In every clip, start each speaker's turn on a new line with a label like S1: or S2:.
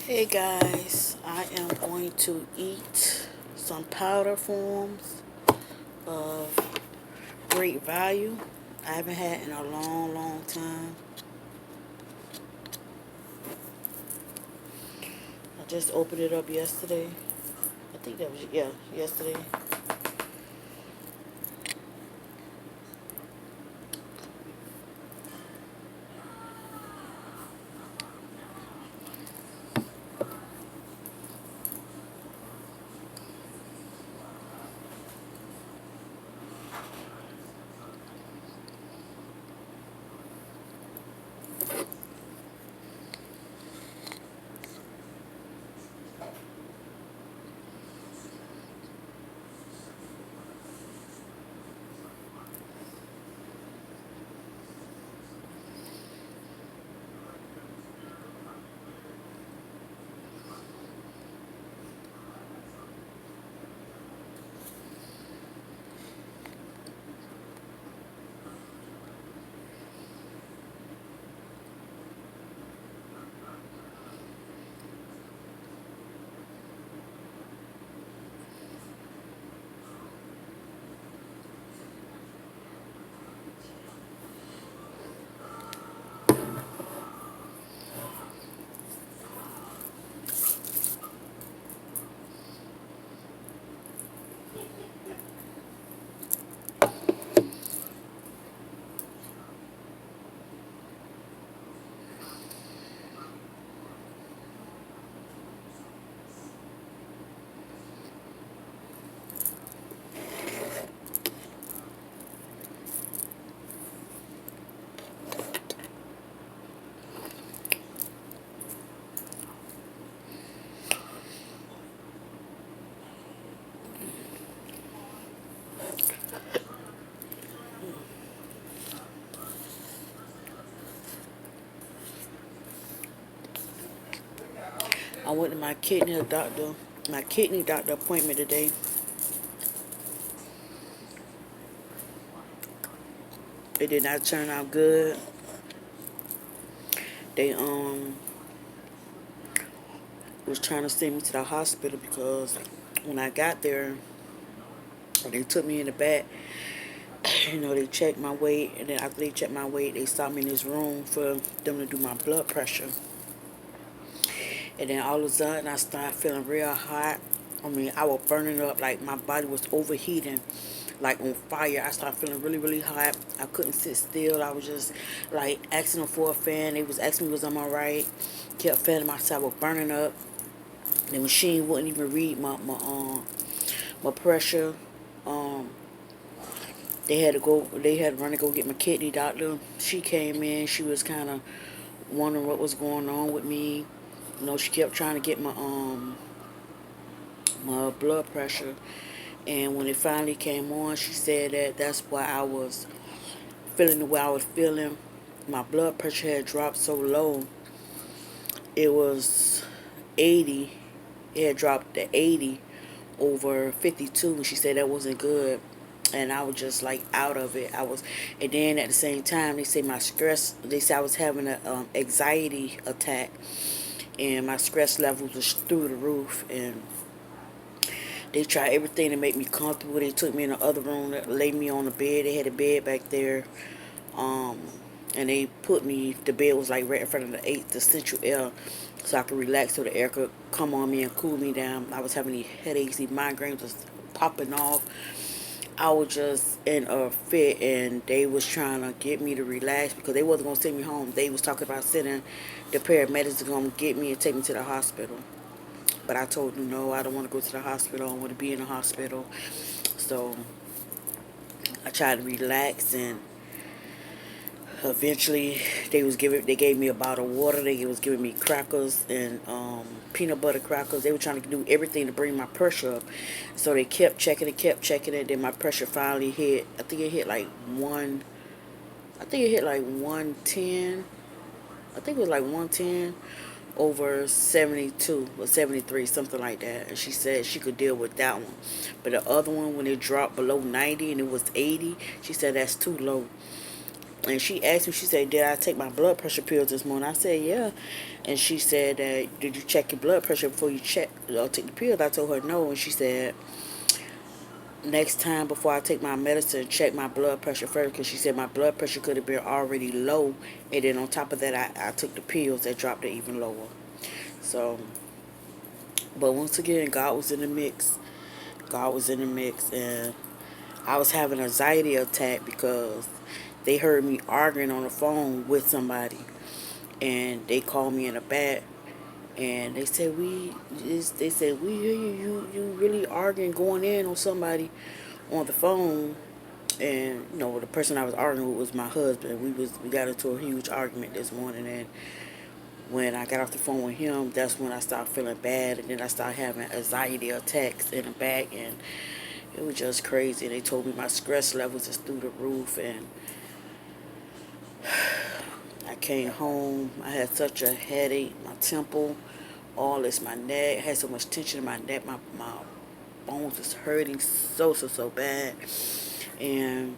S1: Hey guys, I am going to eat some powder forms of great value. I haven't had in a long time. I just opened it up yesterday. I think that was, yeah, yesterday. I went to my kidney doctor appointment today. It did not turn out good. They was trying to send me to the hospital because when I got there, they took me in the back. They checked my weight, and then after they checked my weight, they stopped me in this room for them to do my blood pressure. And then all of a sudden, I started feeling real hot. I mean, I was burning up, like my body was overheating, like on fire. I started feeling really hot. I couldn't sit still. I was just like asking them for a fan. They was asking me was I alright. Kept feeling myself. I was burning up. The machine wouldn't even read my pressure. Um, They had to run to go get my kidney doctor. She came in. She was kind of wondering what was going on with me. She kept trying to get my blood pressure. And when it finally came on, she said that that's why I was feeling the way I was feeling. My blood pressure had dropped so low. It was 80. It had dropped to 80 over 52. And she said that wasn't good. And I was just like out of it. And then at the same time, they say my stress. They said I was having an anxiety attack, and my stress levels was through the roof. And they tried everything to make me comfortable. They took me in the other room, laid me on the bed. They had a bed back there, um, and they put me. The bed was like right in front of the central air, so I could relax, so the air could come on me and cool me down. I was having these headaches, these migraines was popping off. I was just in a fit, and they was trying to get me to relax because they wasn't gonna send me home. They was talking about sending the paramedics to come get me and take me to the hospital. But I told them no, I don't want to go to the hospital. I want to be in the hospital. So I tried to relax, and eventually they gave me a bottle of water. They was giving me crackers and peanut butter crackers. They were trying to do everything to bring my pressure up. So they kept checking it. Then my pressure finally hit. I think it hit like 110. I think it was like 110 over 72 or 73, something like that. And she said she could deal with that one. But the other one, when it dropped below 90 and it was 80, she said that's too low. And she asked me, she said, did I take my blood pressure pills this morning? I said, yeah. And she said, did you check your blood pressure before you take the pills? I told her no. And she said, next time before I take my medicine, check my blood pressure first. Because she said my blood pressure could have been already low. And then on top of that, I took the pills that dropped it even lower. So, but once again, God was in the mix. God was in the mix. And I was having an anxiety attack because they heard me arguing on the phone with somebody, and they called me in the back, and they said we hear you really arguing, going in on somebody on the phone. And the person I was arguing with was my husband. We got into a huge argument this morning, and when I got off the phone with him, that's when I started feeling bad, and then I started having anxiety attacks in the back, and it was just crazy. They told me my stress levels is through the roof, and I came home. I had such a headache, my temple, all this, my neck. I had so much tension in my neck. My bones was hurting so bad. And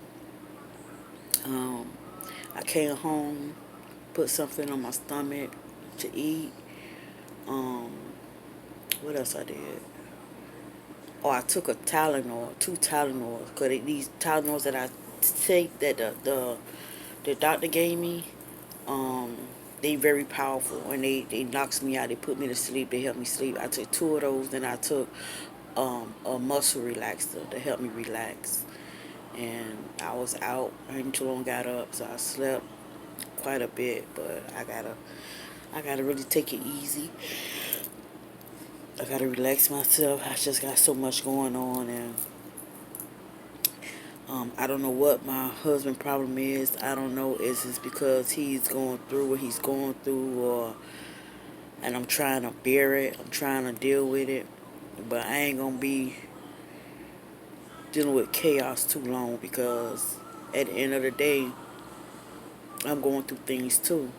S1: um, I came home, put something on my stomach to eat. Um, what else I did? Oh, I took a Tylenol, two Tylenols, because these Tylenols that I take, that the doctor gave me, um, they very powerful, and they knocks me out. They put me to sleep. They help me sleep. I took two of those. Then I took a muscle relaxer to help me relax. And I was out. I ain't too long got up, so I slept quite a bit. But I gotta really take it easy. I gotta relax myself. I just got so much going on, and I don't know what my husband' problem is. I don't know. Is it because he's going through what he's going through, or and I'm trying to bear it. I'm trying to deal with it, but I ain't gonna be dealing with chaos too long, because at the end of the day, I'm going through things too.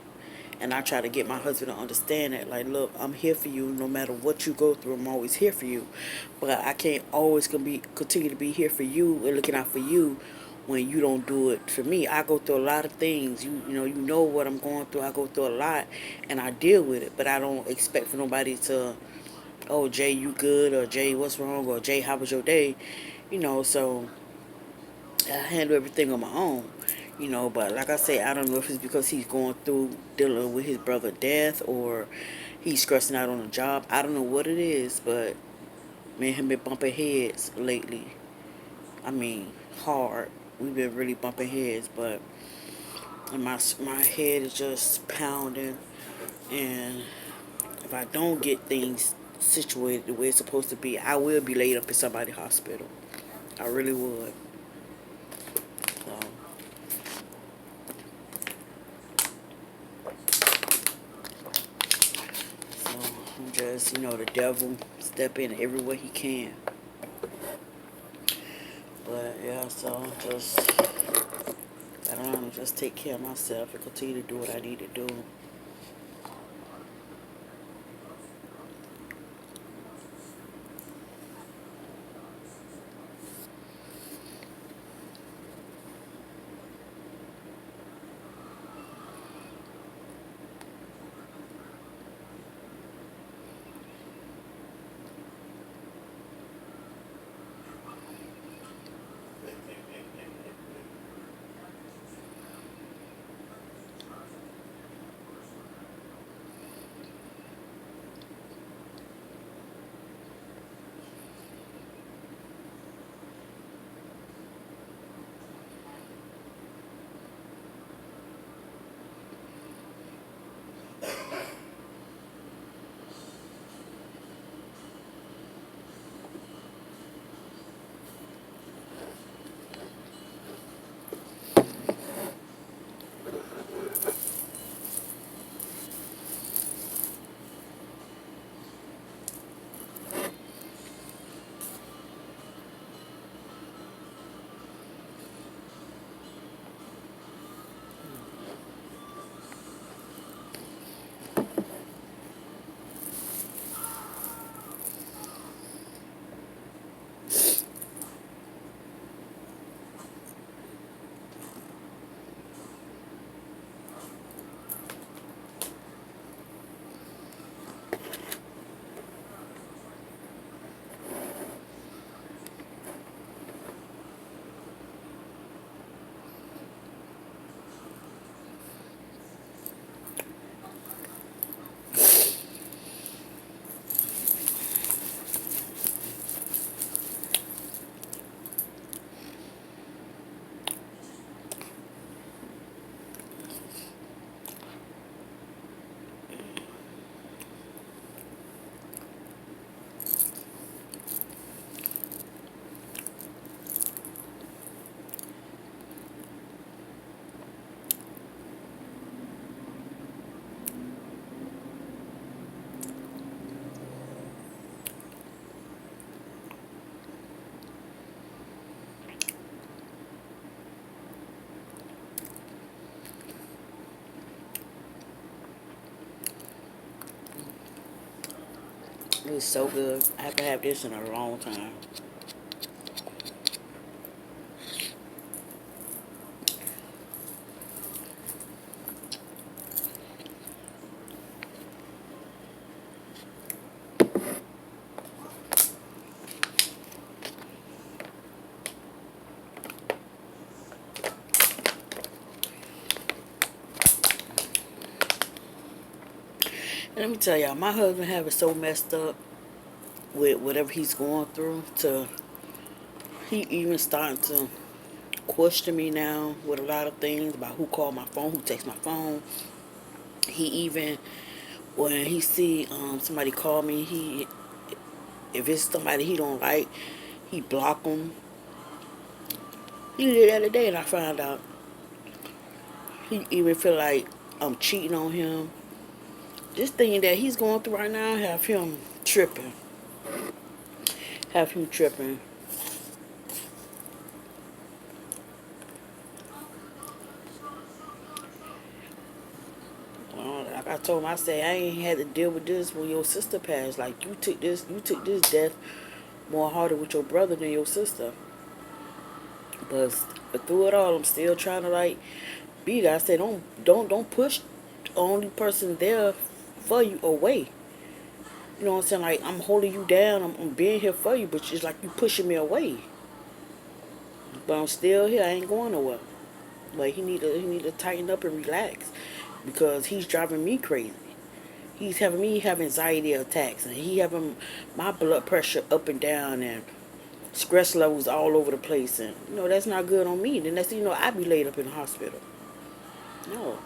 S1: And I try to get my husband to understand that, like, look, I'm here for you no matter what you go through. I'm always here for you, but I can't always continue to be here for you and looking out for you when you don't do it for me. I go through a lot of things. You know what I'm going through. I go through a lot, and I deal with it. But I don't expect for nobody to, oh, Jay, you good, or Jay, what's wrong, or Jay, how was your day? So I handle everything on my own. But like I say, I don't know if it's because he's going through dealing with his brother's death, or he's stressing out on the job. I don't know what it is, but me and him been bumping heads lately. I mean, hard. We've been really bumping heads, but my head is just pounding, and if I don't get things situated the way it's supposed to be, I will be laid up in somebody's hospital. I really would. So, so I'm just, the devil step in everywhere he can. But yeah, so just, I don't know, just take care of myself and continue to do what I need to do. It's so good. I haven't had this in a long time. And let me tell y'all, my husband have it so messed up with whatever he's going through to he even starting to question me now with a lot of things about who called my phone, who texted my phone. He even when he see somebody call me, he if it's somebody he don't like, he block them. He did it the other day, and I found out he even feel like I'm cheating on him. This thing that he's going through right now have him tripping. Have him tripping. Like I told him, I said I ain't had to deal with this when your sister passed. Like you took this death more harder with your brother than your sister. But through it all, I'm still trying to like be there. I said don't push the only person there for you away. You know what I'm saying? Like I'm holding you down. I'm being here for you, but it's like you pushing me away. But I'm still here. I ain't going nowhere. But he need to tighten up and relax because he's driving me crazy. He's having me have anxiety attacks, and he having my blood pressure up and down, and stress levels all over the place, and that's not good on me. Then that's I be laid up in the hospital. No.